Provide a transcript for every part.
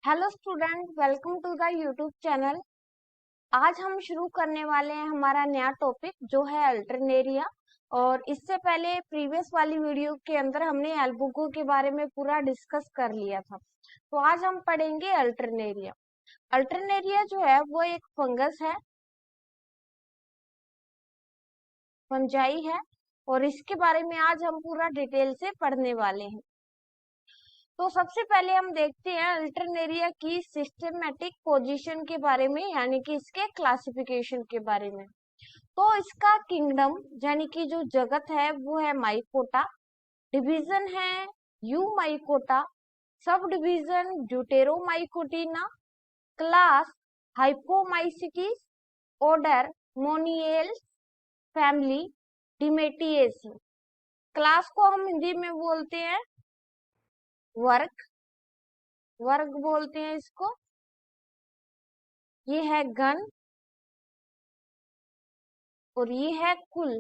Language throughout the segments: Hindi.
Hello student, welcome to the YouTube channel. आज हम शुरू करने वाले हैं हमारा नया टॉपिक जो है अल्टरनेरिया। और इससे पहले प्रीवियस वाली वीडियो के अंदर हमने एल्बुको के बारे में पूरा डिस्कस कर लिया था। तो आज हम पढ़ेंगे अल्टरनेरिया। अल्टरनेरिया जो है वो एक फंगस है, फंजाई है, और इसके बारे में आज हम पूरा डिटेल से पढ़ने वाले हैं। तो सबसे पहले हम देखते हैं अल्टरनेरिया की सिस्टमेटिक पोजीशन के बारे में, यानी कि इसके क्लासिफिकेशन के बारे में। तो इसका किंगडम यानी कि जो जगत है वो है माइकोटा, डिवीजन है Eumycota, sub division Deuteromycotina, class Hyphomycetes, order Moniliales, family Dematiaceae. Class को हम हिंदी में बोलते हैं वर्ग, वर्ग बोलते हैं इसको। ये है गण और ये है कुल।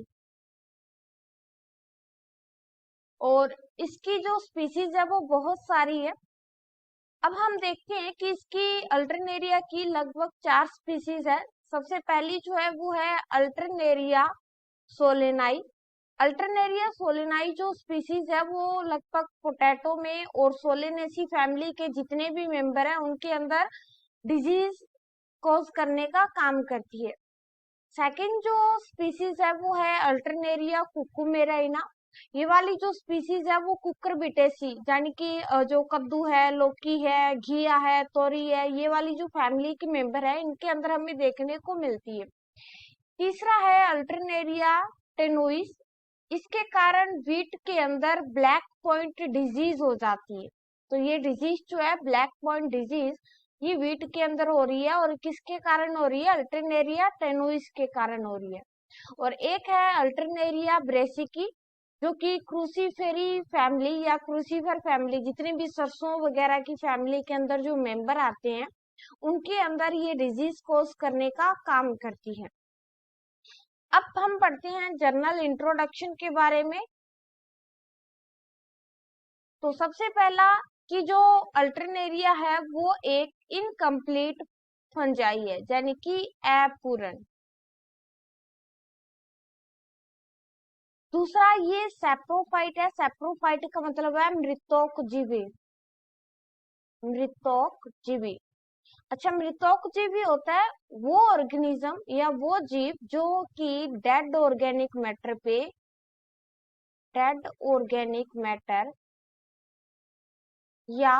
और इसकी जो स्पीसीज है वो बहुत सारी है। अब हम देखते हैं कि इसकी अल्टरनेरिया की लगभग 4 स्पीसीज है। सबसे पहली जो है वो है अल्टरनेरिया सोलेनाई। अल्टरनेरिया सोलेनाई जो स्पीसीज है वो लगभग पोटैटो में और सोलेनेसी फैमिली के जितने भी मेंबर हैं उनके अंदर डिजीज कॉज करने का काम करती है। सेकंड जो स्पीसीज है वो है अल्टरनेरिया कुकुमेराइना। ये वाली जो स्पीसीज है वो कुकुरबिटेसी यानी कि जो कद्दू है, लौकी है, घिया है, तोरी है, ये वाली जो फैमिली के मेंबर है इनके अंदर हमें देखने को मिलती है। तीसरा है अल्टरनेरिया टेनुइस। इसके कारण व्हीट के अंदर ब्लैक पॉइंट डिजीज हो जाती है। तो ये डिजीज जो है ब्लैक पॉइंट डिजीज, ये व्हीट के अंदर हो रही है और किसके कारण हो रही है? अल्टरनेरिया टेनुइस के कारण हो रही है। और एक है अल्टरनेरिया ब्रेसिकी, जो कि क्रूसीफेरी फैमिली या क्रूसीफर फैमिली, जितनी भी सरसों वगैरह की फैमिली के अंदर जो मेंबर आते हैं उनके अंदर ये डिजीज कॉज करने का काम करती है। अब हम पढ़ते हैं जर्नल इंट्रोडक्शन के बारे में। तो सबसे पहला कि जो अल्टरनेरिया है वो एक इनकम्प्लीट फंजाई है, यानी कि अपूर्ण। दूसरा ये सैप्रोफाइट है। सैप्रोफाइट का मतलब है मृतोकजीवी, मृतोकजीवी। अच्छा, मृतोकजीवी होता है वो ऑर्गेनिज्म या वो जीव जो कि डेड ऑर्गेनिक मैटर पे, डेड ऑर्गेनिक मैटर या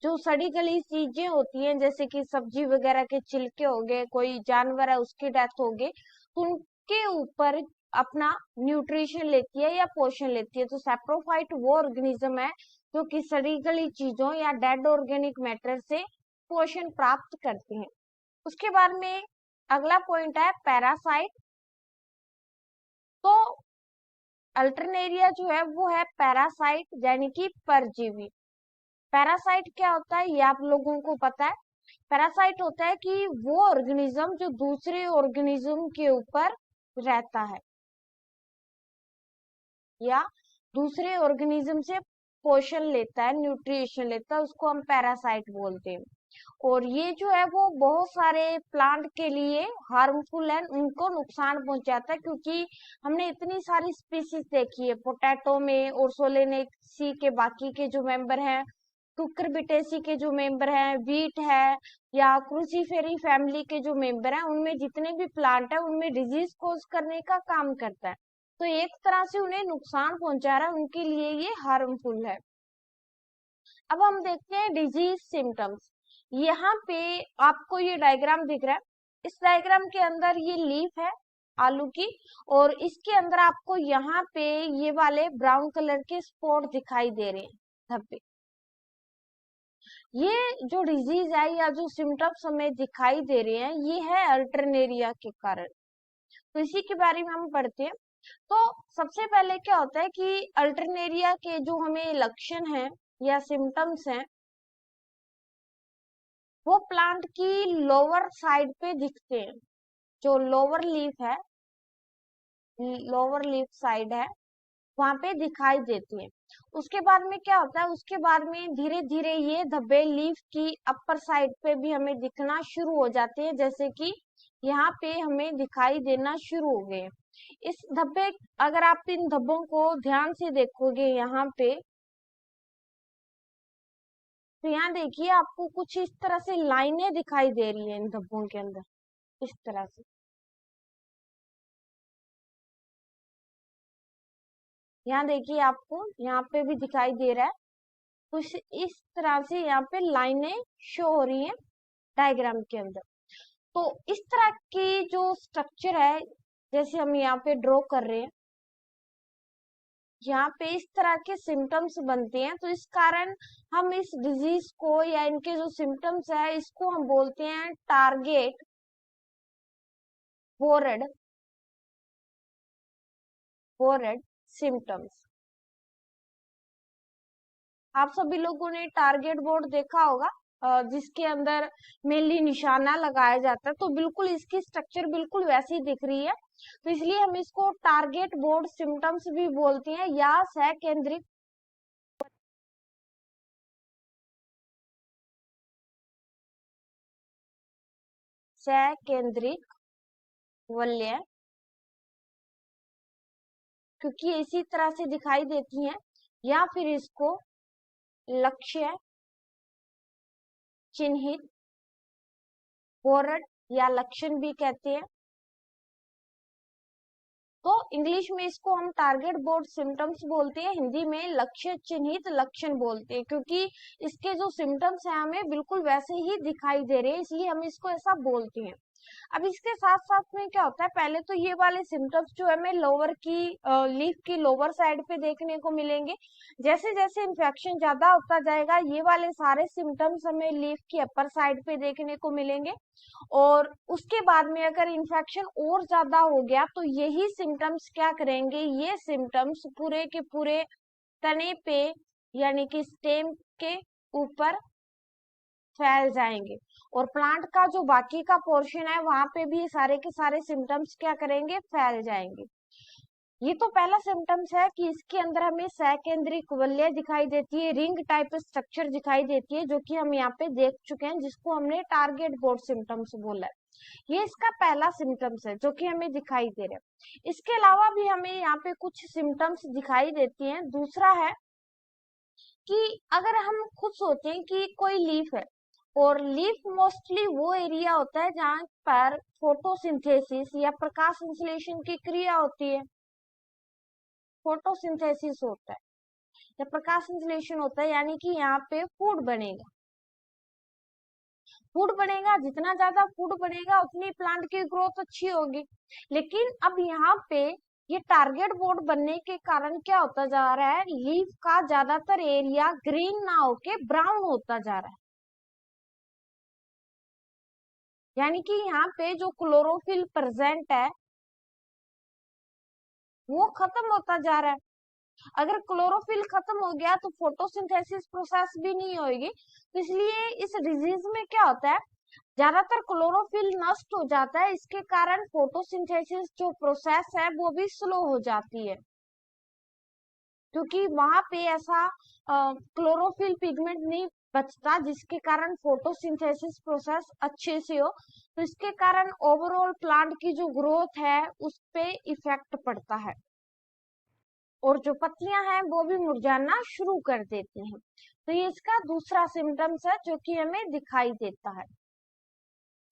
जो सड़ी गली चीजें होती हैं जैसे कि सब्जी वगैरह के छिलके हो गए, कोई जानवर है उसकी डेथ हो गई, तो उनके ऊपर अपना न्यूट्रिशन लेती है या पोषण लेती है। तो सैप्रोफाइट वो ऑर्गेनिज्म है जो कि सड़ी गली चीजों या डेड ऑर्गेनिक मैटर से पोषण प्राप्त करती हैं। उसके बाद में अगला पॉइंट है पैरासाइट। तो अल्टरनेरिया जो है वो है पैरासाइट यानी कि परजीवी। पैरासाइट क्या होता है ये आप लोगों को पता है। पैरासाइट होता है कि वो ऑर्गेनिज्म जो दूसरे ऑर्गेनिज्म के ऊपर रहता है या दूसरे ऑर्गेनिज्म से पोषण लेता है, न्यूट्रिशन लेता है, उसको हम पैरासाइट बोलते हैं। और ये जो है वो बहुत सारे प्लांट के लिए हार्मफुल है, उनको नुकसान पहुंचाता है, क्योंकि हमने इतनी सारी स्पीसीज देखी है पोटैटो में और सोलेनेसी के बाकी के जो मेंबर हैं, कुकुरबिटेसी के जो मेंबर हैं, व्हीट है या क्रूसीफेरी फैमिली के जो मेंबर हैं, उनमें जितने भी प्लांट है उनमें डिजीज कोज करने का काम करता है। तो एक तरह से उन्हें नुकसान पहुंचा रहा है, उनके लिए ये हार्मफुल है। अब हम देखते हैं डिजीज सिम्टम्स। यहाँ पे आपको ये डायग्राम दिख रहा है। इस डायग्राम के अंदर ये लीफ है आलू की, और इसके अंदर आपको यहाँ पे ये वाले ब्राउन कलर के स्पॉट दिखाई दे रहे हैं धब्बे। ये जो डिजीज है या जो सिम्टम्स हमें दिखाई दे रहे हैं ये है अल्टरनेरिया के कारण। तो इसी के बारे में हम पढ़ते हैं। तो सबसे पहले क्या होता है कि अल्टरनेरिया के जो हमें लक्षण हैं या सिम्टम्स हैं वो प्लांट की लोअर साइड पे दिखते हैं। जो लोअर लीफ है, लोअर लीफ साइड है, वहां पे दिखाई देती है। उसके बाद में क्या होता है, उसके बाद में धीरे धीरे ये धब्बे लीफ की अपर साइड पे भी हमें दिखना शुरू हो जाते हैं, जैसे कि यहाँ पे हमें दिखाई देना शुरू हो गए। इस धब्बे, अगर आप इन धब्बों को ध्यान से देखोगे यहाँ पे, तो यहाँ देखिए आपको कुछ इस तरह से लाइनें दिखाई दे रही है इन धब्बों के अंदर, इस तरह से। यहाँ देखिए आपको यहाँ पे भी दिखाई दे रहा है, कुछ इस तरह से यहाँ पे लाइनें शो हो रही हैं डायग्राम के अंदर। तो इस तरह की जो स्ट्रक्चर है, जैसे हम यहाँ पे ड्रॉ कर रहे हैं, यहाँ पे इस तरह के सिम्टम्स बनते हैं। तो इस कारण हम इस डिजीज को या इनके जो सिम्टम्स है, इसको हम बोलते हैं टारगेट बोर्ड सिम्टम्स। आप सभी लोगों ने टारगेट बोर्ड देखा होगा, जिसके अंदर मेनली निशाना लगाया जाता है। तो बिल्कुल इसकी स्ट्रक्चर बिल्कुल वैसी दिख रही है, तो इसलिए हम इसको टारगेट बोर्ड सिम्टम्स भी बोलते हैं, या सकेंद्रिक वलय, क्योंकि इसी तरह से दिखाई देती हैं। या फिर इसको लक्ष्य चिन्हित बोर्ड या लक्षण भी कहते हैं। तो इंग्लिश में इसको हम टारगेट बोर्ड सिम्टम्स बोलते हैं, हिंदी में लक्ष्य चिन्हित लक्षण बोलते हैं, क्योंकि इसके जो सिम्टम्स हैं हमें बिल्कुल वैसे ही दिखाई दे रहे हैं, इसलिए हम इसको ऐसा बोलते हैं। अब इसके साथ साथ में क्या होता है, पहले तो ये वाले सिम्टम्स जो है हमें लोअर की लीफ की लोअर साइड पे देखने को मिलेंगे। जैसे जैसे इन्फेक्शन ज्यादा होता जाएगा, ये वाले सारे सिम्टम्स हमें लीफ की अपर साइड पे देखने को मिलेंगे। और उसके बाद में अगर इन्फेक्शन और ज्यादा हो गया, तो यही सिम्टम्स क्या करेंगे, ये सिम्टम्स पूरे के पूरे तने पे यानी कि स्टेम के ऊपर फैल जाएंगे, और प्लांट का जो बाकी का पोर्शन है वहां पे भी सारे के सारे सिम्टम्स क्या करेंगे, फैल जाएंगे। ये तो पहला सिम्टम्स है कि इसके अंदर हमें सकेंद्रिक वलय दिखाई देती है, रिंग टाइप स्ट्रक्चर दिखाई देती है, जो कि हम यहाँ पे देख चुके हैं, जिसको हमने टारगेट बोर्ड सिम्टम्स बोला है। ये इसका पहला सिम्टम्स है जो कि हमें दिखाई दे रहा है। इसके अलावा भी हमें यहाँ पे कुछ सिम्टम्स दिखाई देती हैं। दूसरा है कि अगर हम खुद सोचें कि कोई लीफ है, और लीफ मोस्टली वो एरिया होता है जहाँ पर फोटोसिंथेसिस या प्रकाश संश्लेषण की क्रिया होती है। फोटोसिंथेसिस होता है या प्रकाश संश्लेषण होता है, यानी कि यहाँ पे फूड बनेगा, जितना ज्यादा फूड बनेगा उतनी प्लांट की ग्रोथ अच्छी होगी। लेकिन अब यहाँ पे ये टारगेट बोर्ड बनने के कारण क्या होता जा रहा है, लीफ का ज्यादातर एरिया ग्रीन ना होके ब्राउन होता जा रहा है, यानी कि यहाँ पे जो क्लोरोफिल प्रेजेंट है वो खत्म होता जा रहा है। अगर क्लोरोफिल खत्म हो गया तो फोटोसिंथेसिस प्रोसेस भी नहीं होगी। तो इसलिए इस डिजीज में क्या होता है, ज्यादातर क्लोरोफिल नष्ट हो जाता है, इसके कारण फोटोसिंथेसिस जो प्रोसेस है वो भी स्लो हो जाती है, क्योंकि वहां पे ऐसा क्लोरोफिल पिगमेंट नहीं बचता जिसके कारण फोटोसिंथेसिस प्रोसेस अच्छे से हो। तो इसके कारण ओवरऑल प्लांट की जो ग्रोथ है उस पे इफेक्ट पड़ता है, और जो पत्तियां हैं वो भी मुरझाना शुरू कर देती हैं। तो ये इसका दूसरा सिम्टम्स है जो कि हमें दिखाई देता है।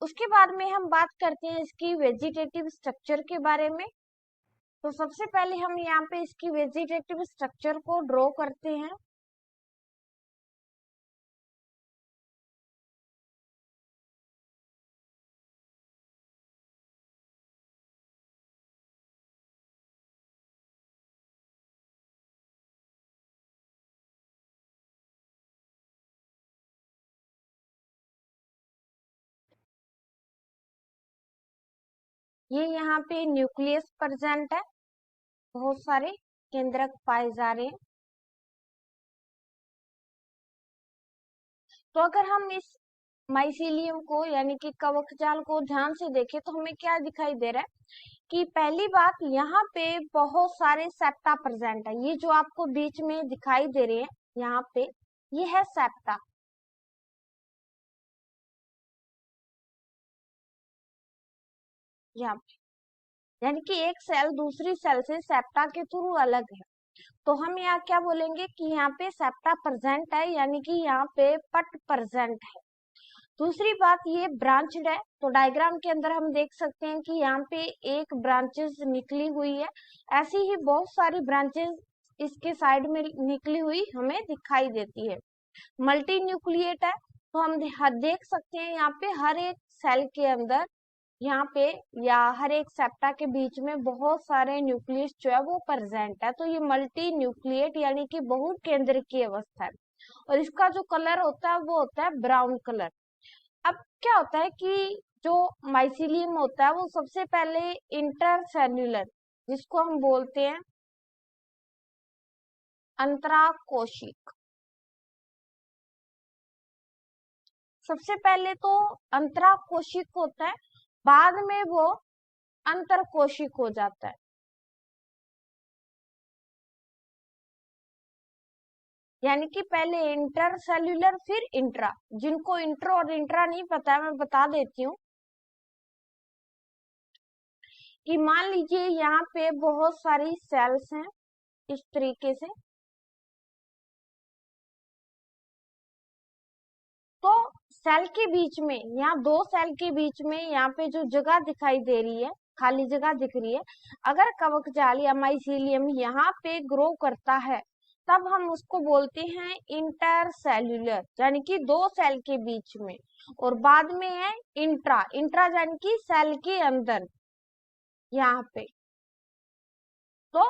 उसके बाद में हम बात करते हैं इसकी वेजिटेटिव स्ट्रक्चर के बारे में। तो सबसे पहले हम यहाँ पे इसकी वेजिटेटिव स्ट्रक्चर को ड्रॉ करते हैं। ये यहाँ पे न्यूक्लियस प्रेजेंट है, बहुत सारे केंद्रक पाए जा रहे हैं। तो अगर हम इस माइसीलियम को यानी कि कवक जाल को ध्यान से देखें तो हमें क्या दिखाई दे रहा है कि पहली बात यहाँ पे बहुत सारे सेप्टा प्रेजेंट है। ये जो आपको बीच में दिखाई दे रहे हैं यहाँ पे, ये है सेप्टा। यहाँ पे यानी कि एक सेल दूसरी सेल से सेप्टा के थ्रू अलग है, तो हम यहाँ क्या बोलेंगे कि यहाँ पे सेप्टा प्रेजेंट है, यानी कि यहाँ पे पट प्रेजेंट है। दूसरी बात, ये ब्रांचड है, तो डायग्राम के अंदर हम देख सकते हैं कि यहाँ पे एक ब्रांचेस निकली हुई है, ऐसी ही बहुत सारी ब्रांचेस इसके साइड में निकली हुई हमें दिखाई देती है। मल्टी न्यूक्लिएट है, तो हम देख सकते हैं यहाँ पे हर एक सेल के अंदर यहाँ पे या हर एक सेप्टा के बीच में बहुत सारे न्यूक्लियस जो है वो प्रेजेंट है, तो ये मल्टी न्यूक्लिएट यानी कि बहु केंद्र की अवस्था है। और इसका जो कलर होता है वो होता है ब्राउन कलर। अब क्या होता है कि जो माइसीलियम होता है वो सबसे पहले इंटरसेल्यूलर, जिसको हम बोलते हैं अंतराकोशिक, सबसे पहले तो अंतराकोशिक होता है, बाद में वो अंतरकोशिक हो जाता है। यानी कि पहले इंटरसेल्यूलर फिर इंट्रा। जिनको इंट्रो और इंट्रा नहीं पता है मैं बता देती हूँ कि मान लीजिए यहाँ पे बहुत सारी सेल्स हैं इस तरीके से, तो सेल के बीच में, यहाँ दो सेल के बीच में यहाँ पे जो जगह दिखाई दे रही है, खाली जगह दिख रही है, अगर कवक जाल या माइसीलियम यहाँ पे ग्रो करता है तब हम उसको बोलते हैं इंटरसेल्यूलर, यानी कि दो सेल के बीच में। और बाद में है इंट्रा, इंट्रा यानी कि सेल के अंदर यहाँ पे। तो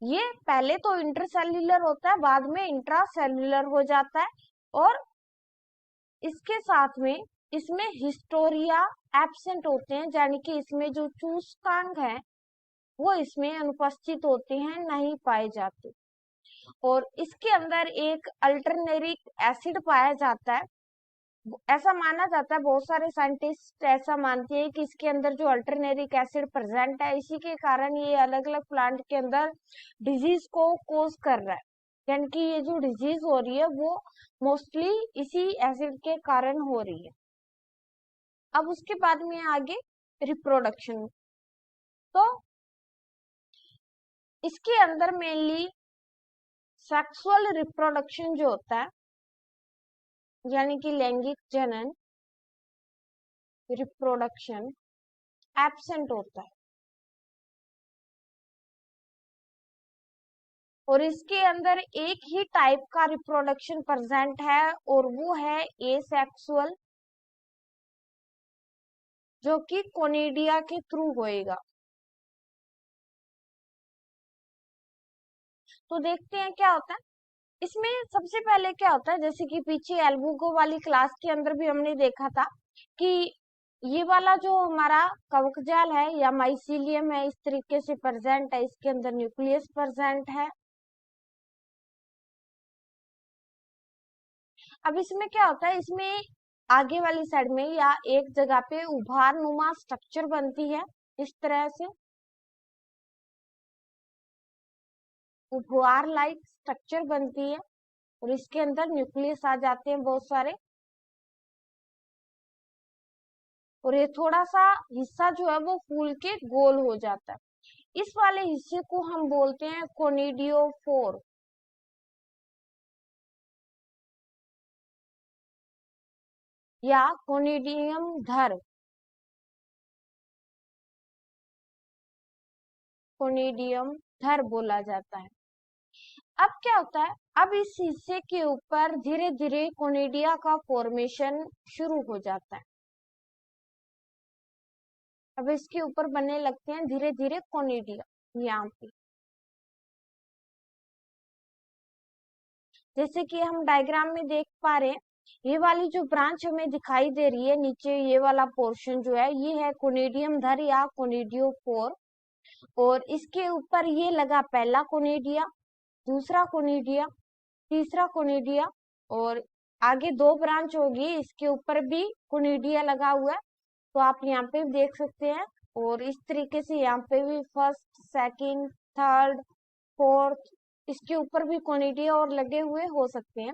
ये पहले तो इंटरसेल्यूलर होता है, बाद में इंट्रासेल्यूलर हो जाता है। और इसके साथ में इसमें हिस्टोरिया एब्सेंट होते हैं, यानी कि इसमें जो सूचकांक है वो इसमें अनुपस्थित होते हैं, नहीं पाए जाते। और इसके अंदर एक अल्टरनेरिक एसिड पाया जाता है, ऐसा माना जाता है, बहुत सारे साइंटिस्ट ऐसा मानते हैं कि इसके अंदर जो अल्टरनेरिक एसिड प्रेजेंट है इसी के कारण ये अलग अलग प्लांट के अंदर डिजीज को कोज कर रहा है, यानी कि ये जो डिजीज हो रही है वो मोस्टली इसी एसिड के कारण हो रही है। अब उसके बाद में आगे रिप्रोडक्शन, तो इसके अंदर मेनली सेक्सुअल रिप्रोडक्शन जो होता है, यानी कि लैंगिक जनन रिप्रोडक्शन एब्सेंट होता है। और इसके अंदर एक ही टाइप का रिप्रोडक्शन प्रेजेंट है और वो है एसेक्सुअल, जो कि कोनिडिया के थ्रू होएगा। तो देखते हैं क्या होता है इसमें। सबसे पहले क्या होता है, जैसे कि पीछे एल्बुगो वाली क्लास के अंदर भी हमने देखा था कि ये वाला जो हमारा कवकजाल है या माइसीलियम है इस तरीके से प्रेजेंट है, इसके अंदर न्यूक्लियस प्रेजेंट है। अब इसमें क्या होता है, इसमें आगे वाली साइड में या एक जगह पे उभार नुमा स्ट्रक्चर बनती है, इस तरह से उभार लाइक स्ट्रक्चर बनती है और इसके अंदर न्यूक्लियस आ जाते हैं बहुत सारे। और ये थोड़ा सा हिस्सा जो है वो फूल के गोल हो जाता है, इस वाले हिस्से को हम बोलते हैं कोनिडियोफोर या कोनिडियम धर, कोनिडियम धर बोला जाता है। अब क्या होता है, अब इस हिस्से के ऊपर धीरे धीरे कोनिडिया का फॉर्मेशन शुरू हो जाता है। अब इसके ऊपर बनने लगते हैं धीरे धीरे कोनिडिया। यहाँ पे जैसे कि हम डायग्राम में देख पा रहे हैं, ये वाली जो ब्रांच हमें दिखाई दे रही है नीचे, ये वाला पोर्शन जो है ये है कोनिडियम धर या कोनिडियोफोर। और इसके ऊपर ये लगा पहला कोनिडिया, दूसरा कोनिडिया, तीसरा कोनिडिया और आगे 2 ब्रांच होगी, इसके ऊपर भी कोनिडिया लगा हुआ है, तो आप यहाँ पे देख सकते हैं। और इस तरीके से यहाँ पे भी फर्स्ट, सेकंड, थर्ड, फोर्थ, इसके ऊपर भी कोनिडिया और लगे हुए हो सकते हैं।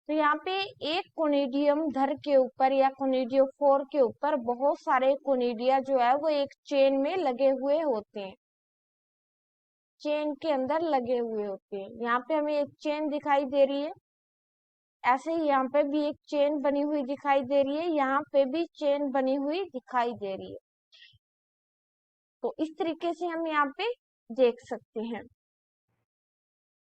तो यहाँ पे एक कोनिडियम धर के ऊपर या कोनिडियो फोर के ऊपर बहुत सारे कोनिडिया जो है वो एक चेन में लगे हुए होते हैं, चेन के अंदर लगे हुए होते हैं। यहाँ पे हमें एक चेन दिखाई दे रही है, ऐसे ही यहाँ पे भी एक चेन बनी हुई दिखाई दे रही है, यहाँ पे भी चेन बनी हुई दिखाई दे रही है। तो इस तरीके से हम यहाँ पे देख सकते हैं।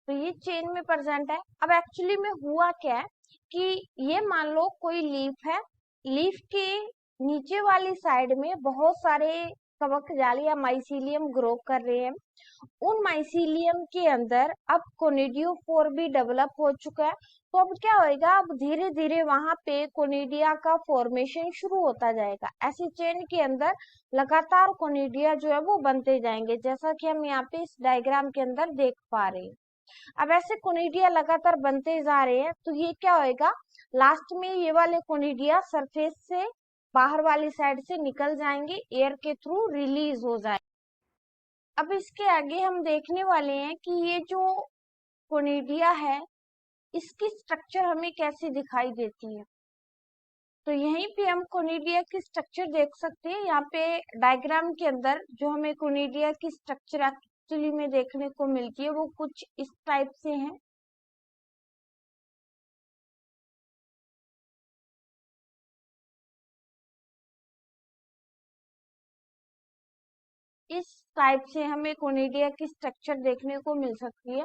तो ये चेन में प्रेजेंट है। अब एक्चुअली में हुआ क्या है कि ये मान लो कोई लीफ है, लीफ के नीचे वाली साइड में बहुत सारे कवक जाली या माइसीलियम ग्रो कर रहे हैं। उन माइसीलियम के अंदर अब कोनिडियोफोर भी डेवलप हो चुका है। तो अब क्या होएगा, अब धीरे धीरे वहां पे कोनिडिया का फॉर्मेशन शुरू होता जाएगा। ऐसी चेन के अंदर लगातार कोनिडिया जो है वो बनते जाएंगे, जैसा कि हम यहाँ पे इस डायग्राम के अंदर देख पा रहे हैं। अब ऐसे कोनिडिया लगातार बनते जा रहे हैं, तो ये क्या होएगा, लास्ट में ये वाले कोनिडिया सरफेस से बाहर वाली साइड से निकल जाएंगे, एयर के थ्रू रिलीज हो जाए। अब इसके आगे हम देखने वाले हैं कि ये जो कोनिडिया है इसकी स्ट्रक्चर हमें कैसी दिखाई देती है। तो यहीं पे हम कोनिडिया की स्ट्रक्चर देख सकते हैं। यहाँ पे डायग्राम के अंदर जो हमें कोनिडिया की स्ट्रक्चर एक्चुअली में देखने को मिलती है वो कुछ इस टाइप से है। इस टाइप से हमें कोनिडिया की स्ट्रक्चर देखने को मिल सकती है।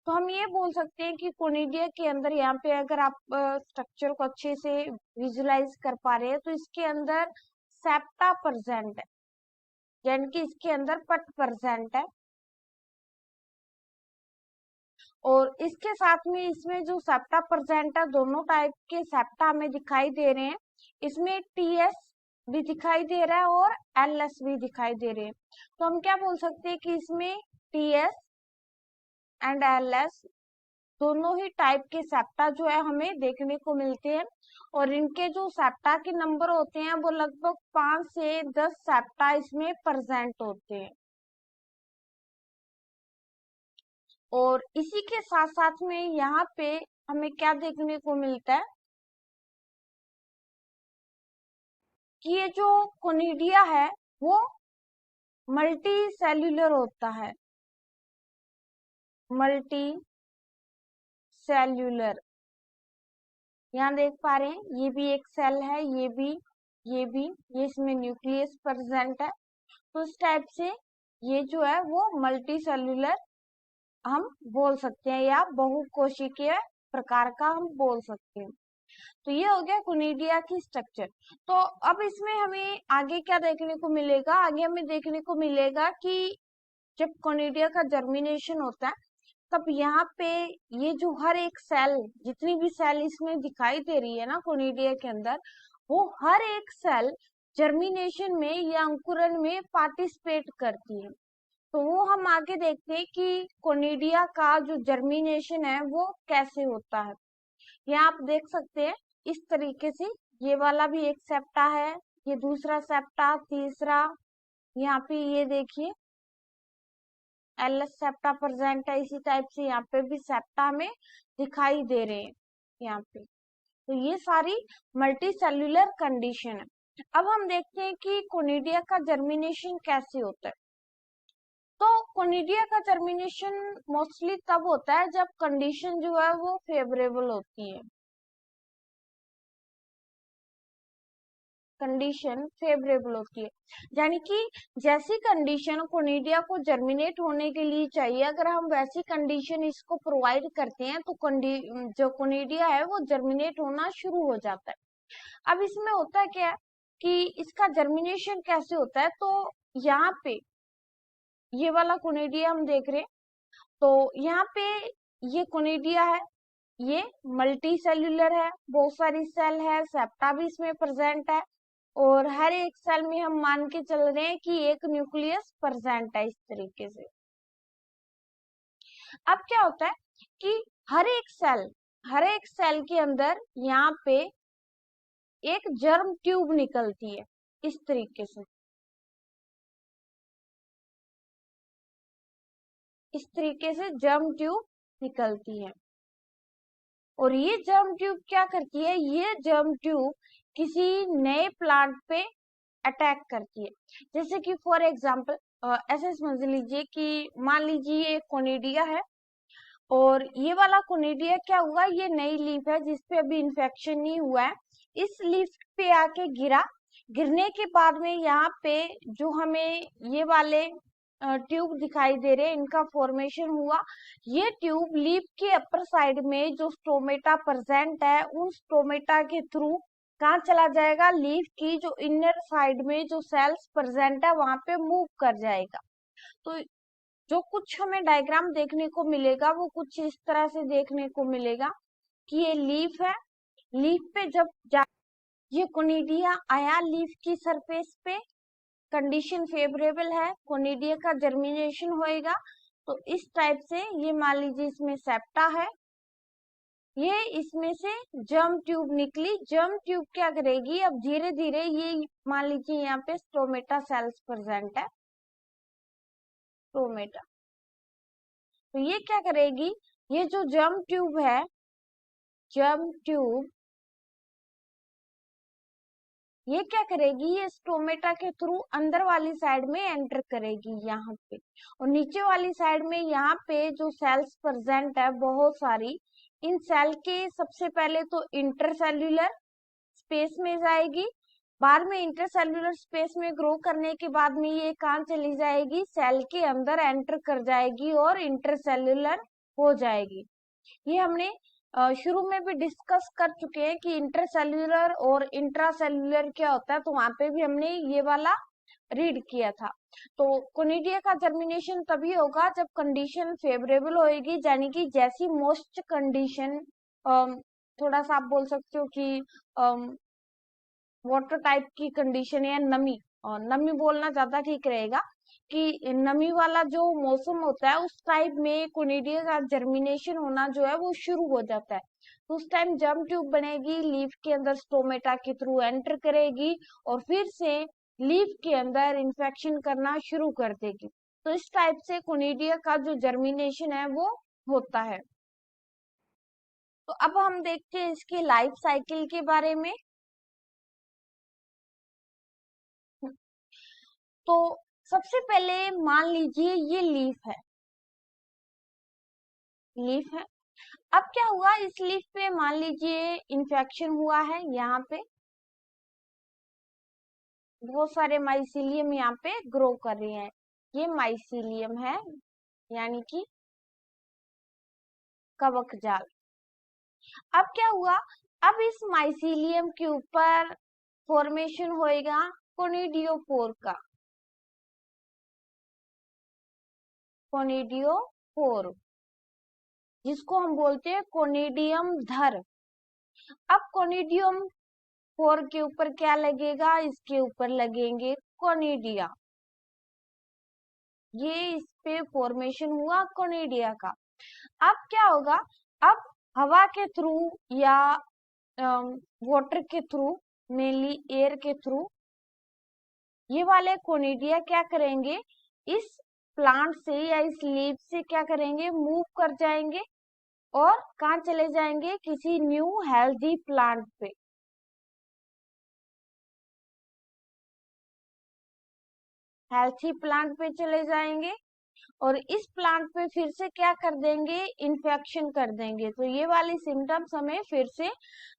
तो हम ये बोल सकते हैं कि कोनिडिया के अंदर यहाँ पे अगर आप स्ट्रक्चर को अच्छे से विजुलाइज कर पा रहे हैं तो इसके अंदर सेप्टा प्रेजेंट है, यानी कि इसके अंदर पट प्रेजेंट है। और इसके साथ में इसमें जो सेप्टा प्रेजेंट है, दोनों टाइप के सेप्टा हमें दिखाई दे रहे हैं। इसमें टीएस भी दिखाई दे रहा है और एलएस भी दिखाई दे रहे हैं। तो हम क्या बोल सकते हैं कि इसमें टीएस एंड एलएस दोनों ही टाइप के सेप्टा जो है हमें देखने को मिलते हैं। और इनके जो सेप्टा के नंबर होते हैं वो लगभग 5 से 10 सेप्टा इसमें प्रेजेंट होते हैं। और इसी के साथ साथ में यहाँ पे हमें क्या देखने को मिलता है कि ये जो कोनिडिया है वो मल्टी सेल्यूलर होता है, मल्टी सेल्यूलर। यहाँ देख पा रहे हैं ये भी एक सेल है, ये भी, ये इसमें न्यूक्लियस प्रेजेंट है। तो इस टाइप से ये जो है वो मल्टी सेल्यूलर हम बोल सकते हैं या बहुकोशिकीय प्रकार का हम बोल सकते हैं। तो ये हो गया कोनिडिया की स्ट्रक्चर। तो अब इसमें हमें आगे क्या देखने को मिलेगा, आगे हमें देखने को मिलेगा कि जब कोनिडिया का जर्मिनेशन होता है तब यहाँ पे ये जो हर एक सेल, जितनी भी सेल इसमें दिखाई दे रही है ना कोनिडिया के अंदर, वो हर एक सेल जर्मिनेशन में या अंकुरण में पार्टिसिपेट करती है। तो वो हम आगे देखते हैं कि कोनिडिया का जो जर्मिनेशन है वो कैसे होता है। यहाँ आप देख सकते हैं इस तरीके से, ये वाला भी एक सेप्टा है, ये दूसरा सेप्टा, तीसरा, यहाँ पे ये देखिए एलएस सेप्टा प्रेजेंट है। इसी टाइप से यहाँ पे भी सेप्टा में दिखाई दे रहे हैं यहाँ पे। तो ये सारी मल्टी सेल्यूलर कंडीशन है। अब हम देखते हैं कि कोनिडिया का जर्मिनेशन कैसे होता है। तो कोनिडिया का जर्मिनेशन मोस्टली तब होता है जब कंडीशन जो है वो फेवरेबल होती है, कंडीशन फेवरेबल होती है। यानी कि जैसी कंडीशन कोनिडिया को जर्मिनेट होने के लिए चाहिए, अगर हम वैसी कंडीशन इसको प्रोवाइड करते हैं तो जो कोनिडिया है वो जर्मिनेट होना शुरू हो जाता है। अब इसमें होता है क्या कि इसका जर्मिनेशन कैसे होता है, तो यहाँ पे ये वाला कोनिडिया हम देख रहे हैं, तो यहाँ पे ये कोनिडिया है, ये मल्टी सेल्यूलर है, बहुत सारी सेल है, सेप्टा भी इसमें प्रेजेंट है। और हर एक सेल में हम मान के चल रहे हैं कि एक न्यूक्लियस प्रेजेंट है, इस तरीके से। अब क्या होता है कि हर एक सेल हर एक सेल के अंदर यहाँ पे एक जर्म ट्यूब निकलती है इस तरीके से। इस तरीके से जर्म ट्यूब निकलती है। और ये जर्म ट्यूब क्या करती है, ये जर्म ट्यूब किसी नए प्लांट पे अटैक करती है। जैसे कि फॉर एग्जांपल ऐसे समझ लीजिए कि मान लीजिए ये कोनिडिया है, और ये वाला कोनिडिया क्या हुआ, ये नई लीफ है जिसपे अभी इन्फेक्शन नहीं हुआ है, इस लीफ पे आके गिरा। गिरने के बाद में यहाँ पे जो हमें ये वाले ट्यूब दिखाई दे रहे हैं, इनका फॉर्मेशन हुआ। ये ट्यूब लीफ के अपर साइड में जो स्टोमेटा प्रेजेंट है, उन स्टोमेटा के थ्रू कहाँ चला जाएगा, लीफ की जो इनर साइड में जो सेल्स प्रेजेंट है वहां पे मूव कर जाएगा। तो जो कुछ हमें डायग्राम देखने को मिलेगा वो कुछ इस तरह से देखने को मिलेगा कि ये लीफ है। लीफ पे जब ये कोनिडिया आया लीफ की सरफेस पे, कंडीशन फेवरेबल है, कोनिडिया का जर्मिनेशन होएगा। तो इस टाइप से ये मान लीजिए इसमें सेप्टा है, ये इसमें से जर्म ट्यूब निकली। जर्म ट्यूब क्या करेगी, अब धीरे धीरे ये मान लीजिए यहाँ पे स्टोमेटा सेल्स प्रेजेंट है, स्टोमेटा। तो ये क्या करेगी, ये जो जर्म ट्यूब है, जर्म ट्यूब ये क्या करेगी, ये स्टोमेटा के थ्रू अंदर वाली साइड में एंटर करेगी यहाँ पे। और नीचे वाली साइड में यहाँ पे जो सेल्स प्रेजेंट है बहुत सारी, इन सेल के सबसे पहले तो इंटरसेल्यूलर स्पेस में जाएगी, बाद में इंटरसेल्यूलर स्पेस में ग्रो करने के बाद में ये कहाँ चली जाएगी, सेल के अंदर एंटर कर जाएगी और इंटरसेल्यूलर हो जाएगी। ये हमने शुरू में भी डिस्कस कर चुके हैं कि इंटरसेल्यूलर और इंट्रासेल्यूलर क्या होता है, तो वहां पे भी हमने ये वाला रीड किया था। तो कोनिडिया का जर्मिनेशन तभी होगा जब कंडीशन फेवरेबल होएगी, यानी कि जैसी मोस्ट कंडीशन, थोड़ा सा आप बोल सकते हो कि वाटर टाइप की कंडीशन या नमी, और नमी बोलना ज्यादा ठीक रहेगा कि नमी वाला जो मौसम होता है उस टाइप में कोनिडिया का जर्मिनेशन होना जो है वो शुरू हो जाता है। तो उस टाइम जर्म ट्यूब बनेगी, लीफ के अंदर स्टोमेटा के थ्रू एंटर करेगी और फिर से लीफ के अंदर इन्फेक्शन करना शुरू कर देगी। तो इस टाइप से कोनिडिया का जो जर्मिनेशन है वो होता है। तो अब हम देखते हैं इसके लाइफ साइकिल के बारे में। तो सबसे पहले मान लीजिए ये लीफ है, लीफ है। अब क्या हुआ, इस लीफ पे मान लीजिए इन्फेक्शन हुआ है, यहाँ पे बहुत सारे माइसीलियम यहाँ पे ग्रो कर रहे हैं, ये माइसीलियम है यानी कि कवक जाल। अब क्या हुआ, अब इस माइसीलियम के ऊपर फॉर्मेशन होएगा कोनिडियोपोर का, कोनिडियोपोर, जिसको हम बोलते हैं कोनिडियम धर। अब कोनिडियम पोर के ऊपर क्या लगेगा, इसके ऊपर लगेंगे कोनिडिया, ये इस पे फॉर्मेशन हुआ कोनिडिया का। अब क्या होगा, अब हवा के थ्रू या वाटर के थ्रू, मेनली एयर के थ्रू, ये वाले कोनिडिया क्या करेंगे, इस प्लांट से या इस लीफ से क्या करेंगे, मूव कर जाएंगे और कहाँ चले जाएंगे, किसी न्यू हेल्दी प्लांट पे। हेल्थी प्लांट पे चले जाएंगे और इस प्लांट पे फिर से क्या कर देंगे, इन्फेक्शन कर देंगे। तो ये वाली सिम्टम्स हमें फिर से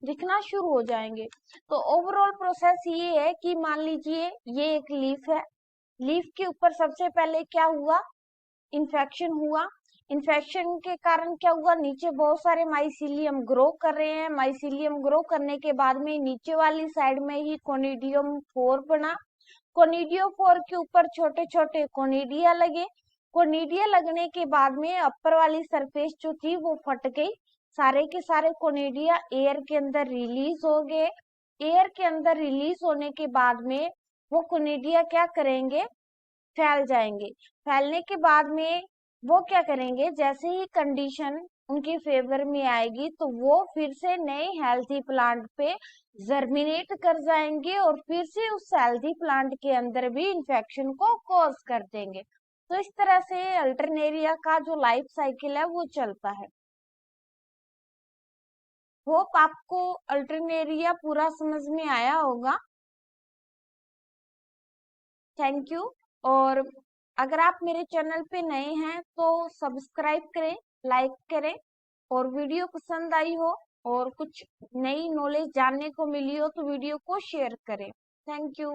दिखना शुरू हो जाएंगे। तो ओवरऑल प्रोसेस ये है कि मान लीजिए ये एक लीफ है, लीफ के ऊपर सबसे पहले क्या हुआ, इन्फेक्शन हुआ। इन्फेक्शन के कारण क्या हुआ, नीचे बहुत सारे माइसीलियम ग्रो कर रहे हैं, माइसीलियम ग्रो करने के बाद में नीचे वाली साइड में ही कोनिडियम फोर बना, कोनिडियोफोर के ऊपर छोटे छोटे कोनिडिया लगे, कोनिडिया लगने के बाद में अपर वाली सरफेस जो थी वो फट गई, सारे के सारे कोनिडिया एयर के अंदर रिलीज हो गए। एयर के अंदर रिलीज होने के बाद में वो कोनिडिया क्या करेंगे, फैल जाएंगे। फैलने के बाद में वो क्या करेंगे, जैसे ही कंडीशन उनके फेवर में आएगी तो वो फिर से नए हेल्थी प्लांट पे जर्मिनेट कर जाएंगे और फिर से उस हेल्थी प्लांट के अंदर भी इंफेक्शन को कॉज कर देंगे। तो इस तरह से अल्टरनेरिया का जो लाइफ साइकिल है वो चलता है। होप आपको अल्टरनेरिया पूरा समझ में आया होगा। Thank you. और अगर आप मेरे चैनल पे नए हैं तो सब्सक्राइब करें, लाइक करें, और वीडियो पसंद आई हो और कुछ नई नॉलेज जानने को मिली हो तो वीडियो को शेयर करें। Thank you.